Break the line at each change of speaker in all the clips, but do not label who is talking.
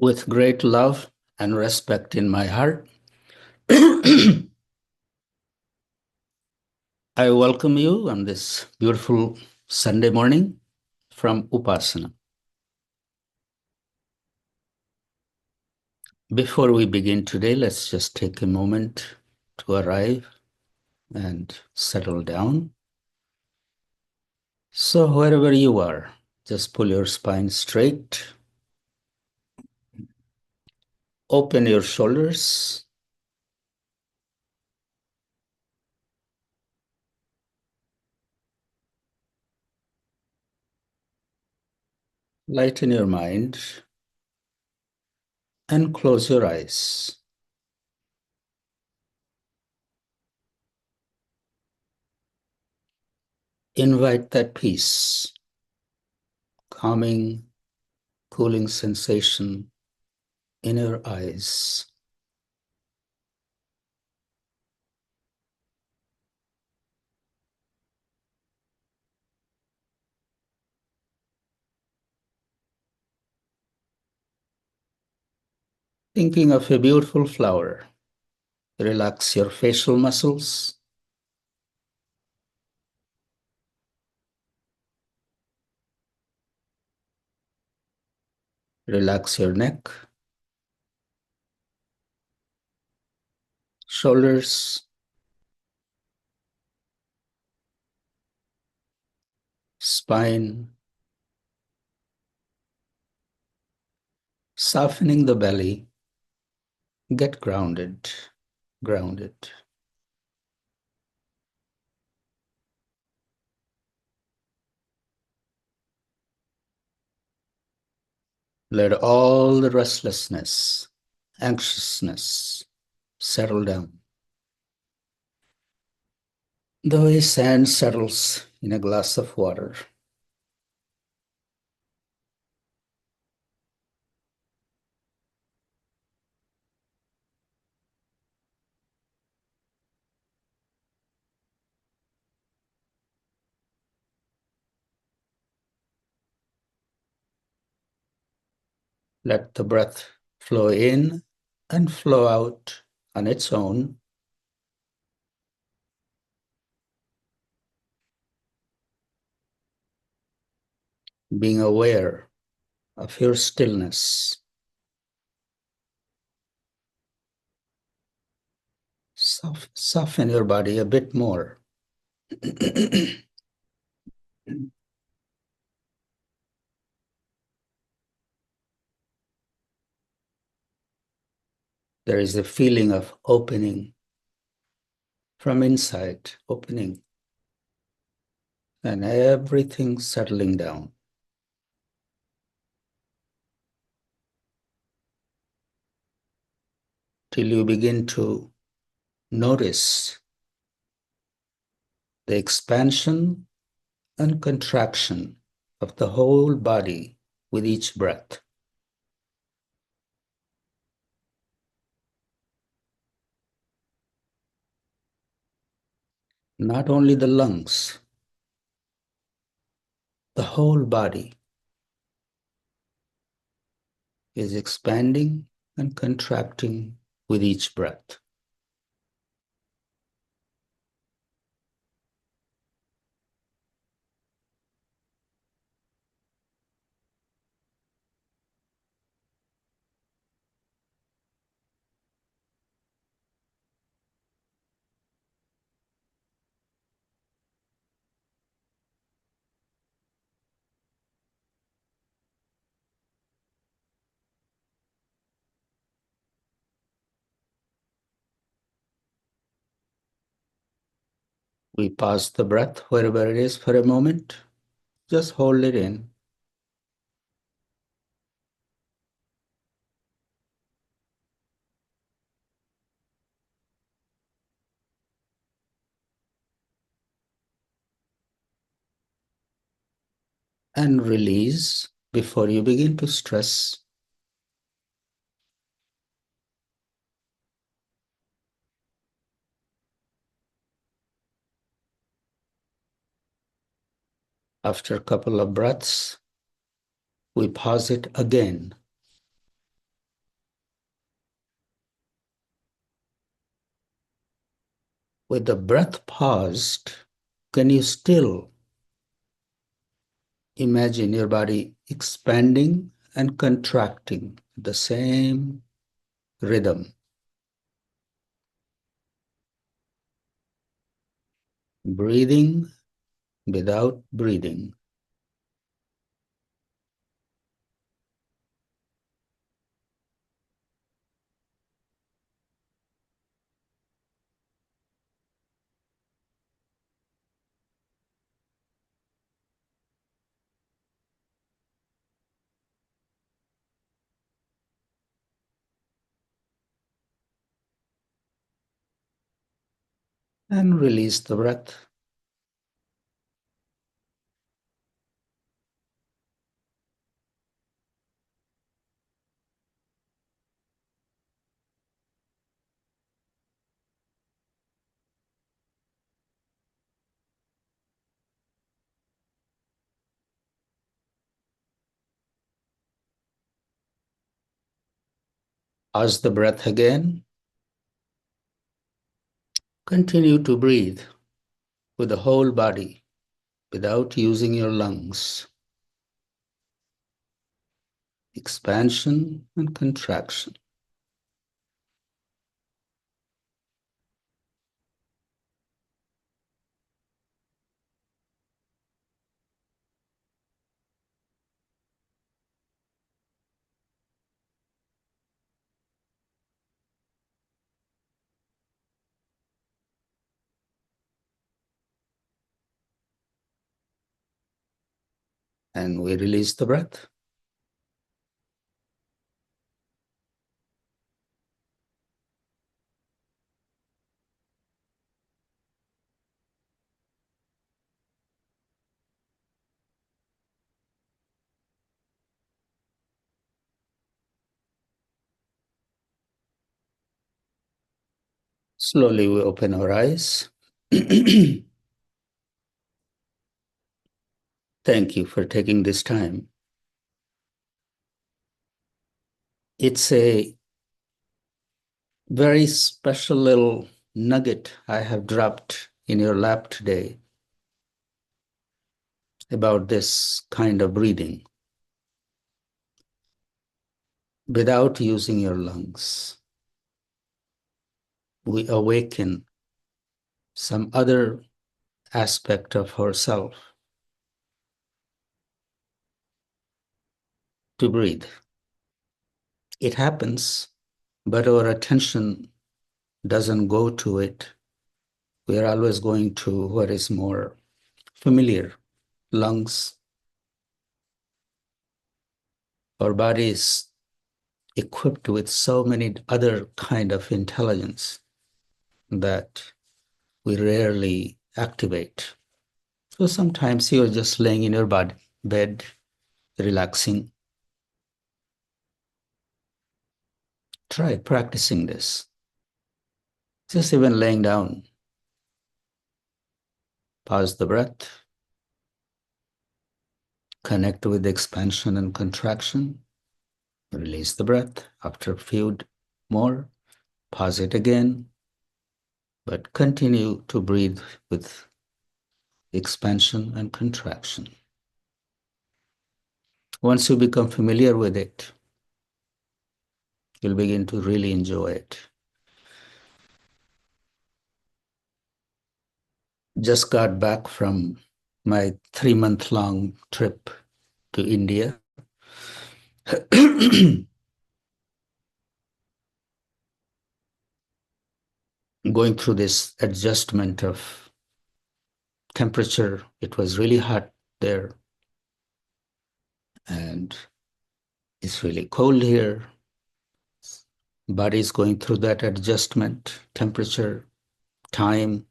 With great love and respect in my heart, I welcome you on this beautiful Sunday morning from Upasana. Before we begin today, let's just take a moment to arrive and settle down. So wherever you are, just pull your spine straight, open your shoulders, lighten your mind, and close your eyes. Invite that peace, calming, cooling sensation in your eyes. Thinking of a beautiful flower, relax your facial muscles, relax your neck, shoulders, spine, softening the belly. Get grounded, grounded. Let all the restlessness, anxiousness settle down. The way sand settles in a glass of water. Let the breath flow in and flow out on its own. Being aware of your stillness. Soften your body a bit more. There is a feeling of opening from inside, opening, and everything settling down. Till you begin to notice the expansion and contraction of the whole body with each breath. Not only the lungs, the whole body is expanding and contracting with each breath. We pause the breath wherever it is for a moment. Just hold it in. And release before you begin to stress. After a couple of breaths, we pause it again. With the breath paused, can you still imagine your body expanding and contracting at the same rhythm? Breathing without breathing. And release the breath. Pause the breath again. Continue to breathe with the whole body without using your lungs. Expansion and contraction. And we release the breath. Slowly we open our eyes. Thank you for taking this time. It's a very special little nugget I have dropped in your lap today about this kind of breathing without using your lungs. We awaken some other aspect of ourself to breathe. It happens, but our attention doesn't go to it. We are always going to what is more familiar, lungs. Our body is equipped with so many other kind of intelligence that we rarely activate. So sometimes you're just laying in your bed, relaxing. Try practicing this. Just even laying down. Pause the breath. Connect with expansion and contraction. Release the breath. After a few more, pause it again. But continue to breathe with expansion and contraction. Once you become familiar with it, you'll begin to really enjoy it. Just got back from my 3-month-long trip to India. Going through this adjustment of temperature. It was really hot there, and it's really cold here. Body is going through that adjustment, temperature, time,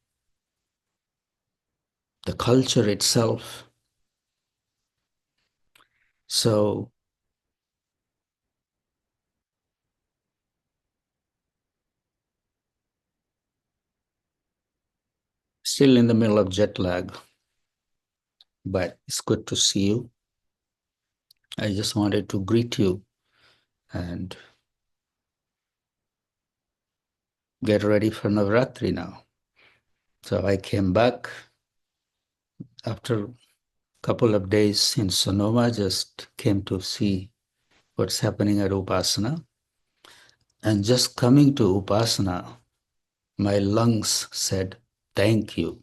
the culture itself. So still in the middle of jet lag, but it's good to see you. I just wanted to greet you and get ready for Navratri now. So I came back after a couple of days in Sonoma, just came to see what's happening at Upasana. And just coming to Upasana, my lungs said, thank you.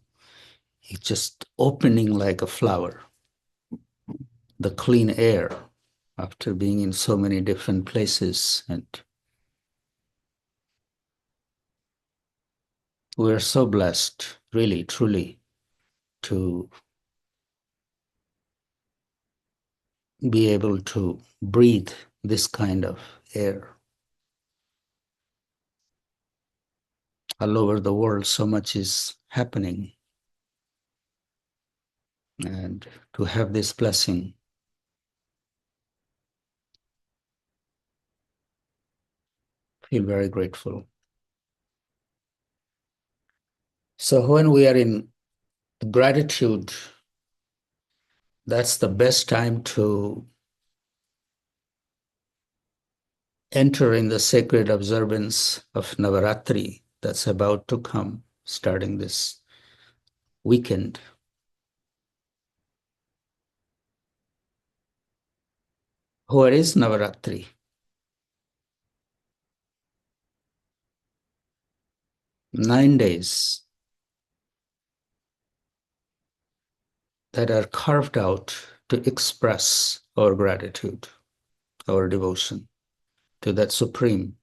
It's just opening like a flower. The clean air after being in so many different places. And we're so blessed, really, truly, to be able to breathe this kind of air. All over the world, so much is happening. And to have this blessing, feel very grateful. So when we are in gratitude, that's the best time to enter in the sacred observance of Navratri that's about to come, starting this weekend. What is Navratri? 9 days that are carved out to express our gratitude, our devotion to that supreme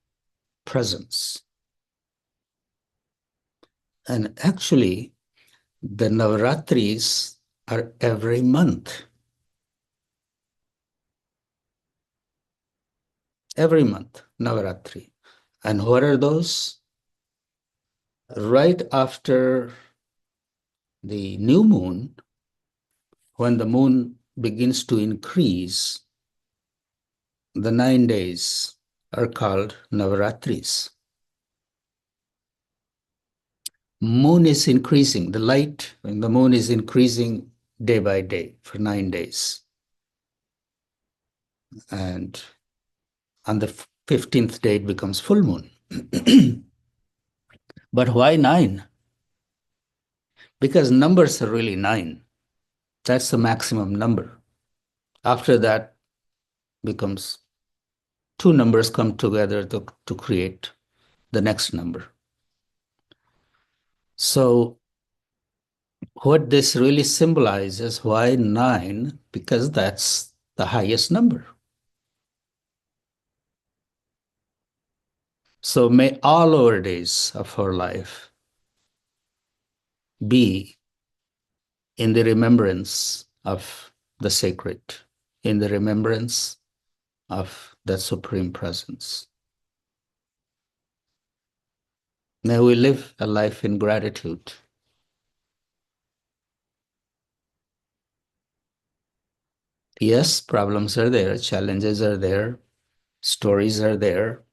presence. And actually, the Navratris are every month. Every month, Navaratri. And what are those? Right after the new moon, when the moon begins to increase, the 9 days are called Navaratris. Moon is increasing, the light in the moon is increasing day by day for 9 days. And on the 15th day, it becomes full moon. But why 9? Because numbers are really 9. That's the maximum number. After that becomes two numbers come together to create the next number. So what this really symbolizes, why 9? Because that's the highest number. So may all our days of our life be in the remembrance of the sacred, in the remembrance of that supreme presence. May we live a life in gratitude. Yes, problems are there, challenges are there, stories are there.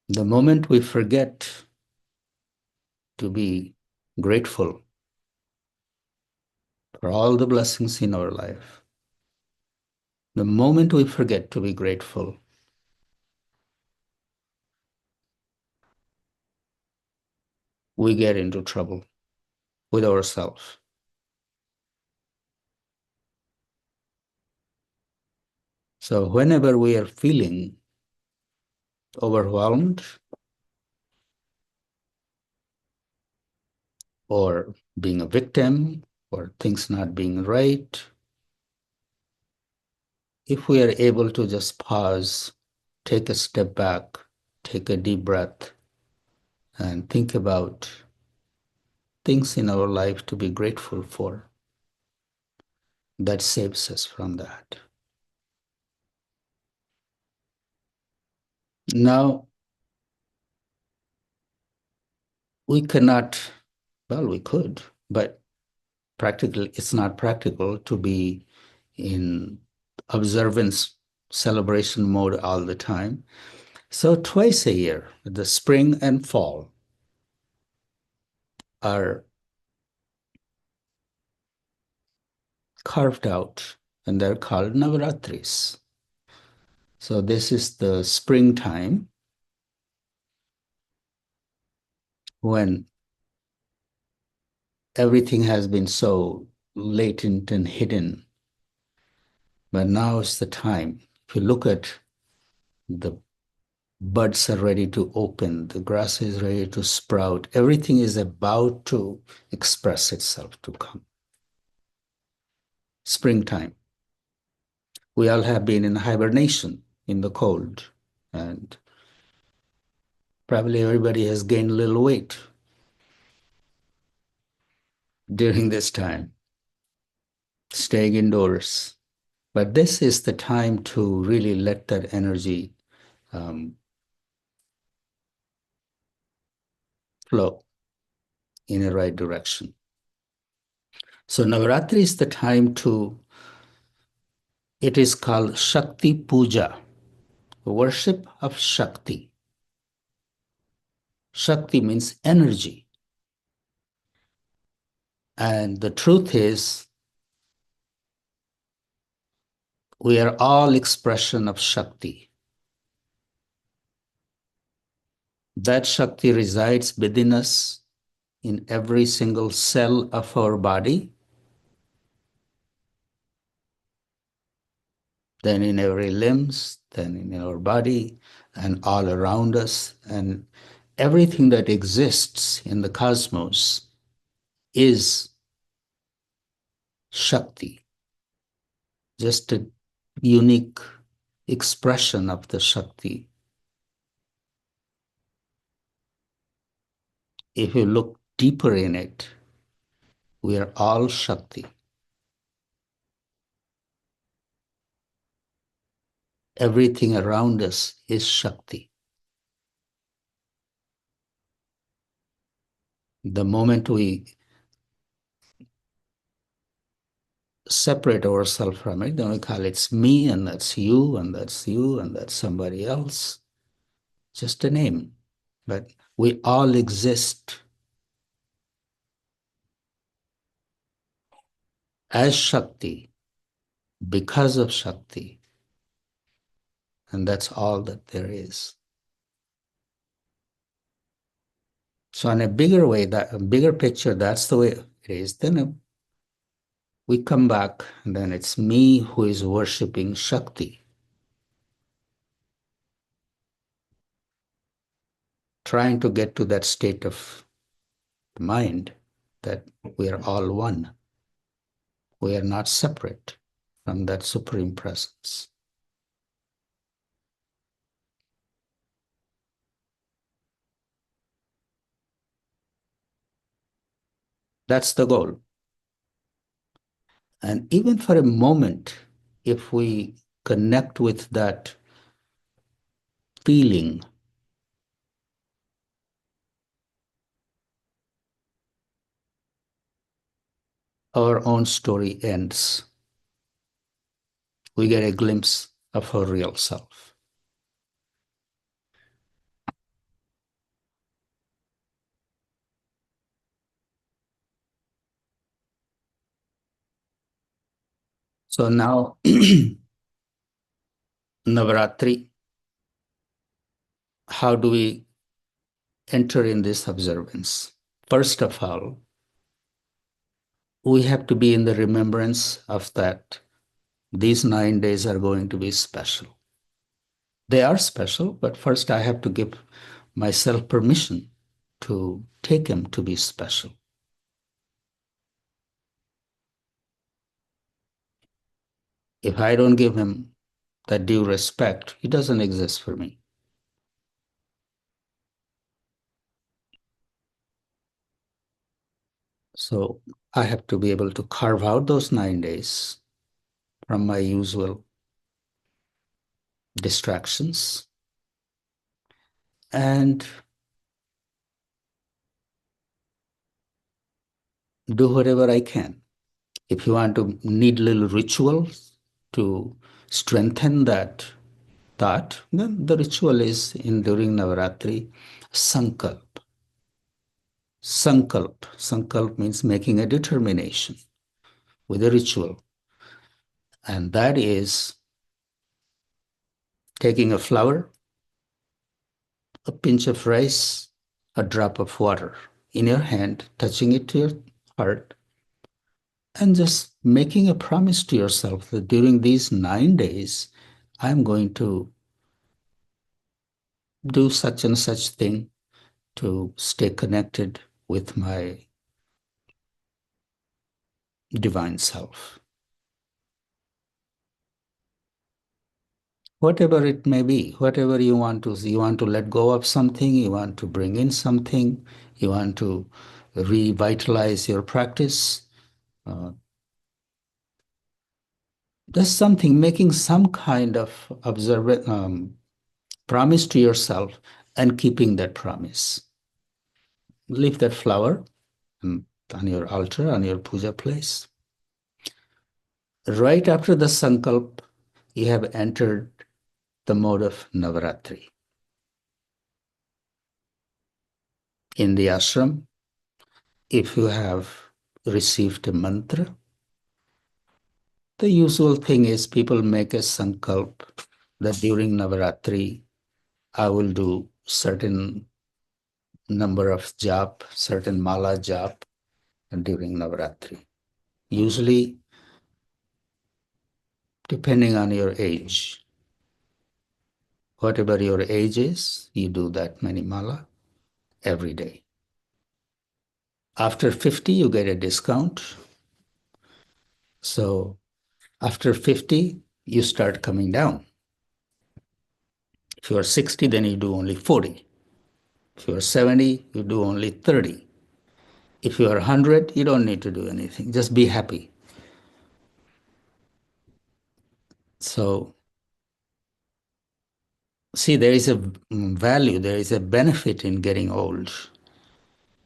The moment we forget to be grateful for all the blessings in our life, the moment we forget to be grateful, we get into trouble with ourselves. So whenever we are feeling overwhelmed or being a victim or things not being right, if we are able to just pause, take a step back, take a deep breath, and think about things in our life to be grateful for, that saves us from that. Now, we cannot, well, we could, but practically, it's not practical to be in observance celebration mode all the time. So twice a year, the spring and fall, are carved out and they're called Navaratris. So this is the springtime when everything has been so latent and hidden. But now is the time. If you look at the buds are ready to open, the grass is ready to sprout, everything is about to express itself to come. Springtime. We all have been in hibernation in the cold, and probably everybody has gained a little weight during this time, staying indoors. But this is the time to really let that energy flow in the right direction. So Navratri is the time to, it is called Shakti Puja, worship of Shakti. Shakti means energy. And the truth is, we are all expression of Shakti. That Shakti resides within us in every single cell of our body, then in every limbs, then in our body, and all around us. And everything that exists in the cosmos is Shakti, just a unique expression of the Shakti. If you look deeper in it, we are all Shakti. Everything around us is Shakti. The moment we separate ourselves from it, then we call it's me, and that's you, and that's you, and that's somebody else. Just a name. But we all exist as Shakti because of Shakti. And that's all that there is. So in a bigger way, that a bigger picture, that's the way it is. Then we come back, and then it's me who is worshiping Shakti, trying to get to that state of mind that we are all one. We are not separate from that Supreme Presence. That's the goal. And even for a moment, if we connect with that feeling, our own story ends. We get a glimpse of our real self. So now, Navratri, how do we enter in this observance? First of all, we have to be in the remembrance of that these 9 days are going to be special. They are special, but first I have to give myself permission to take him to be special. If I don't give him that due respect, he doesn't exist for me. So I have to be able to carve out those 9 days from my usual distractions and do whatever I can. If you want to need little rituals to strengthen that thought, then the ritual is in during Navratri, Sankalp. Sankalp. Sankalp means making a determination with a ritual. And that is taking a flower, a pinch of rice, a drop of water in your hand, touching it to your heart and just making a promise to yourself that during these 9 days, I'm going to do such and such thing to stay connected with my divine self. Whatever it may be, whatever you want to let go of something, you want to bring in something, you want to revitalize your practice. There's something, making some kind of promise to yourself and keeping that promise. Leave that flower on your altar, on your puja place. Right after the Sankalp, you have entered the mode of Navratri. In the ashram, if you have received a mantra, the usual thing is people make a Sankalp that during Navaratri, I will do certain number of jap, certain mala jap during Navaratri. Usually, depending on your age, whatever your age is, you do that many mala every day. After 50, you get a discount. So after 50, you start coming down. If you are 60, then you do only 40. If you are 70, you do only 30. If you are 100, you don't need to do anything. Just be happy. So, see, there is a value, there is a benefit in getting old.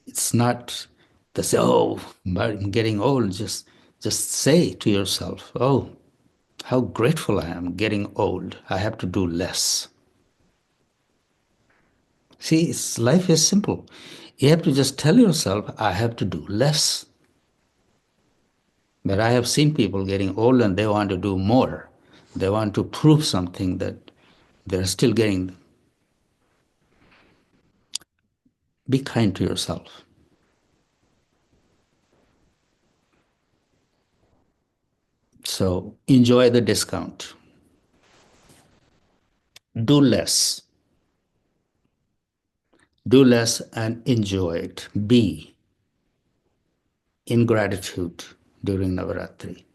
It's not to say, oh, I'm getting old. Just say to yourself, oh, how grateful I am getting old. I have to do less. See, life is simple. You have to just tell yourself, I have to do less. But I have seen people getting old and they want to do more. They want to prove something that they're still getting. Be kind to yourself. So enjoy the discount. Do less. Do less and enjoy it. Be in gratitude during Navaratri.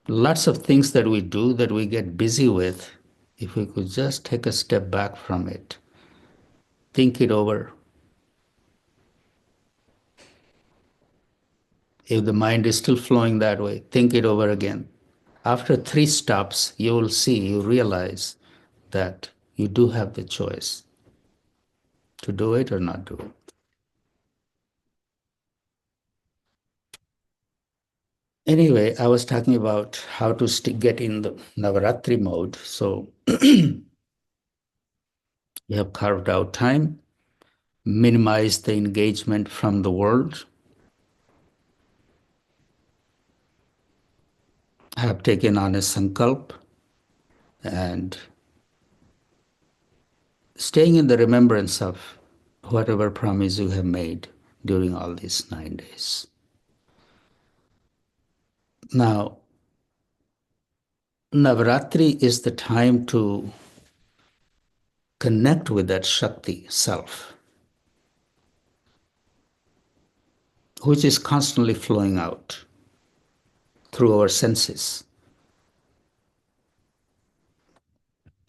Lots of things that we do that we get busy with, if we could just take a step back from it, think it over. If the mind is still flowing that way, think it over again. After 3 stops, you will see, you realize that you do have the choice to do it or not do it. Anyway, I was talking about how to get in the Navaratri mode. So you have carved out time, minimize the engagement from the world. I have taken on a Sankalp and staying in the remembrance of whatever promise you have made during all these 9 days. Now, Navratri is the time to connect with that Shakti self, which is constantly flowing out through our senses.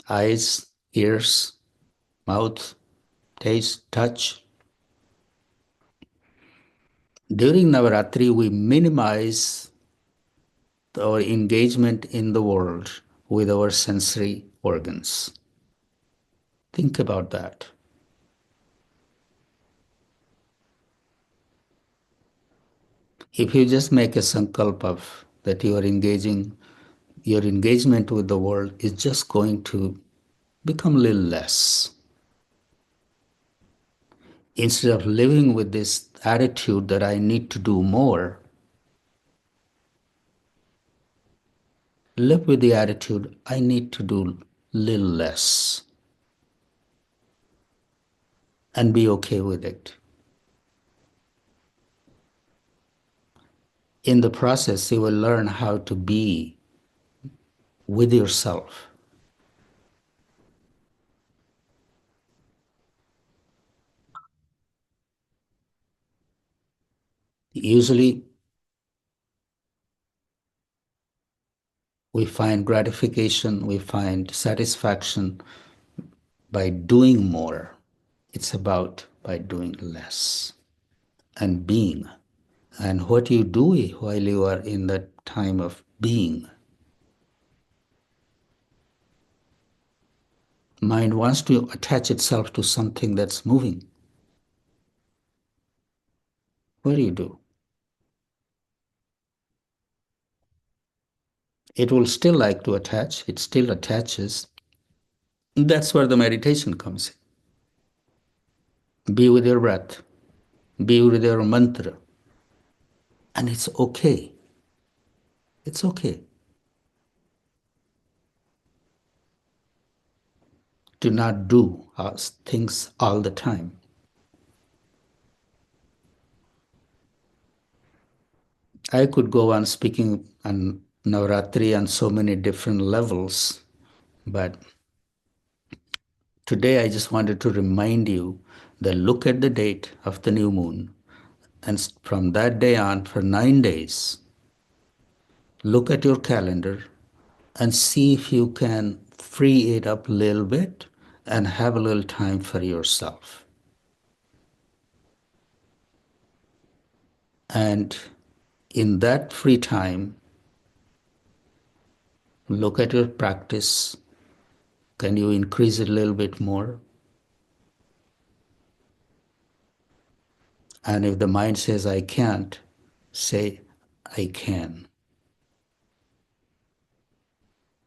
Eyes, ears, mouth, taste, touch. During Navaratri, we minimize our engagement in the world with our sensory organs. Think about that. If you just make a sankalp of that you are engaging, your engagement with the world is just going to become a little less. Instead of living with this attitude that I need to do more, live with the attitude I need to do little less and be okay with it. In the process, you will learn how to be with yourself. Usually, we find gratification, we find satisfaction by doing more. It's about by doing less and being. And what you do while you are in that time of being. Mind wants to attach itself to something that's moving. What do you do? It will still like to attach, it still attaches. That's where the meditation comes in. Be with your breath, be with your mantra. And it's okay. It's okay. To not do things all the time. I could go on speaking on Navratri on so many different levels, but today I just wanted to remind you that look at the date of the new moon, and from that day on, for 9 days, look at your calendar and see if you can free it up a little bit and have a little time for yourself. And in that free time, look at your practice. Can you increase it a little bit more? And if the mind says, I can't, say, I can.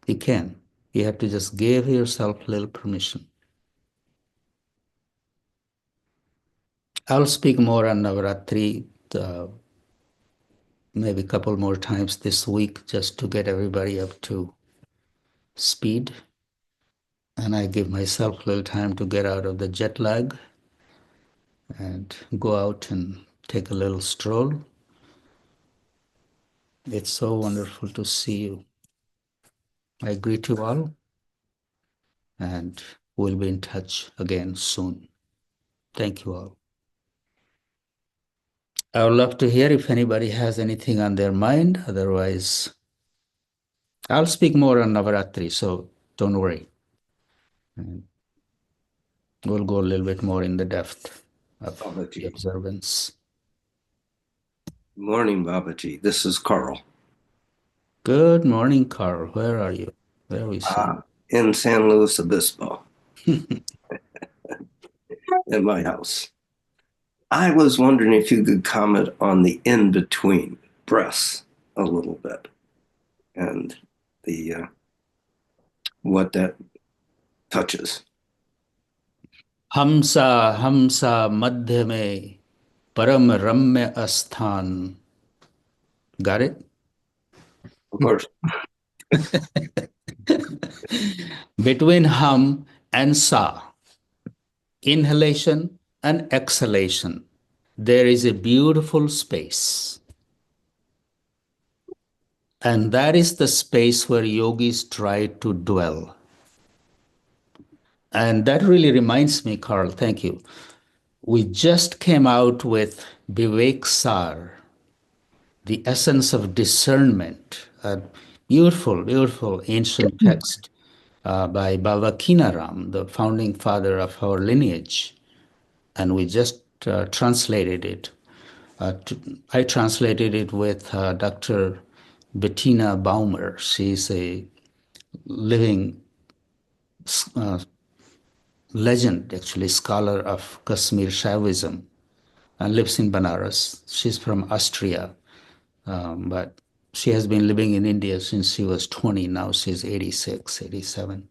You can. You have to just give yourself a little permission. I'll speak more on Navratri maybe a couple more times this week just to get everybody up to speed. And I give myself a little time to get out of the jet lag and go out and take a little stroll. It's so wonderful to see you. I greet you all, and we'll be in touch again soon. Thank you all. I would love to hear if anybody has anything on their mind. Otherwise, I'll speak more on Navaratri, so don't worry. And we'll go a little bit more in the depth of
Babaji.
the observance.
Good morning, Babaji. This is Carl.
Good morning, Carl. Where are you? Where are we seeing?
In San Luis Obispo, at my house. I was wondering if you could comment on the in-between breaths a little bit and the what that touches.
Hamsa, Hamsa, Madhya mein, Param Ramya Asthan. Got it?
Of course.
Between hum and sa, inhalation and exhalation, there is a beautiful space. And that is the space where yogis try to dwell. And that really reminds me, Carl, thank you. We just came out with Vivek Sar, the essence of discernment, a beautiful, beautiful ancient text by Baba Kinaram, the founding father of our lineage. And we just translated it. I translated it with Dr. Bettina Baumer. She's a living legend, actually, scholar of Kashmir Shaivism and lives in Banaras. She's from Austria, but she has been living in India since she was 20. Now she's 86, 87.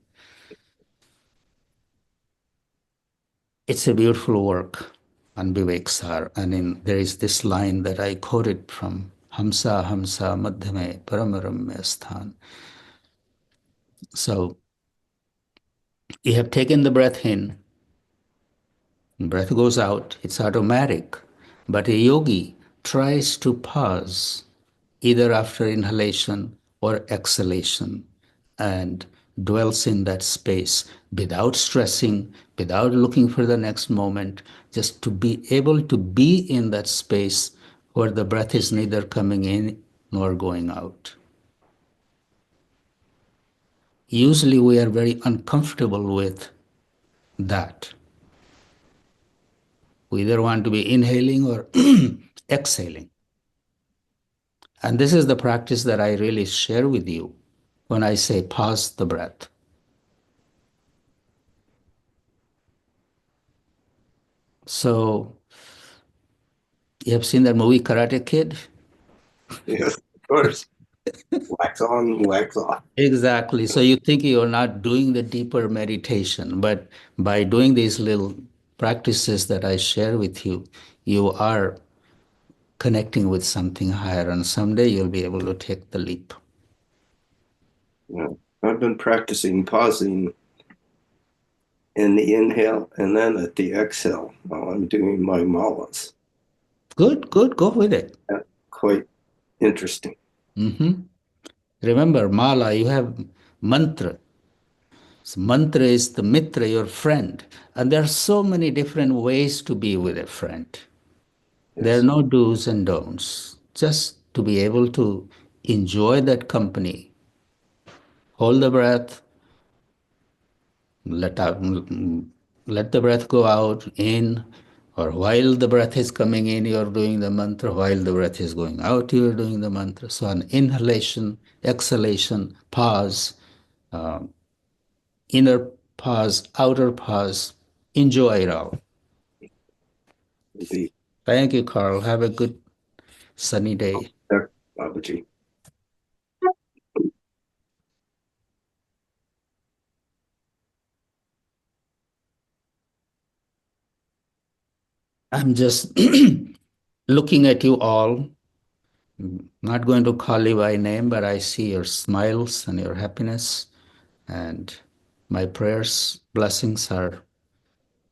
It's a beautiful work on Vivek Sar. And there is this line that I quoted from Hamsa Hamsa Madhyame Paramaramya Sthan. So you have taken the breath in, breath goes out, it's automatic. But a yogi tries to pause either after inhalation or exhalation, and dwells in that space without stressing, without looking for the next moment, just to be able to be in that space where the breath is neither coming in nor going out. Usually we are very uncomfortable with that. We either want to be inhaling or exhaling. And this is the practice that I really share with you when I say pause the breath. So, you have seen that movie Karate Kid?
Yes, of course. Wax on, wax off.
Exactly. So, you think you're not doing the deeper meditation, but by doing these little practices that I share with you, you are connecting with something higher, and someday you'll be able to take the leap.
Yeah. I've been practicing pausing in the inhale and then at the exhale while I'm doing my malas.
Good, good. Go with it.
That's quite interesting.
Hmm. Remember, mala, you have mantra. So mantra is the mitra, your friend. And there are so many different ways to be with a friend. There are
Yes.
no do's and don'ts. Just to be able to enjoy that company, hold the breath, let out, let the breath go out in, or while the breath is coming in, you're doing the mantra. While the breath is going out, you're doing the mantra. So an inhalation, exhalation, pause, uh, inner pause, outer pause. Enjoy it all.
Indeed.
Thank you, Carl. Have a good sunny day.
Babaji.
I'm just looking at you all. Not going to call you by name, but I see your smiles and your happiness. And my prayers, blessings are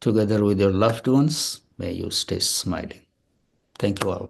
together with your loved ones. May you stay smiling. Thank you all.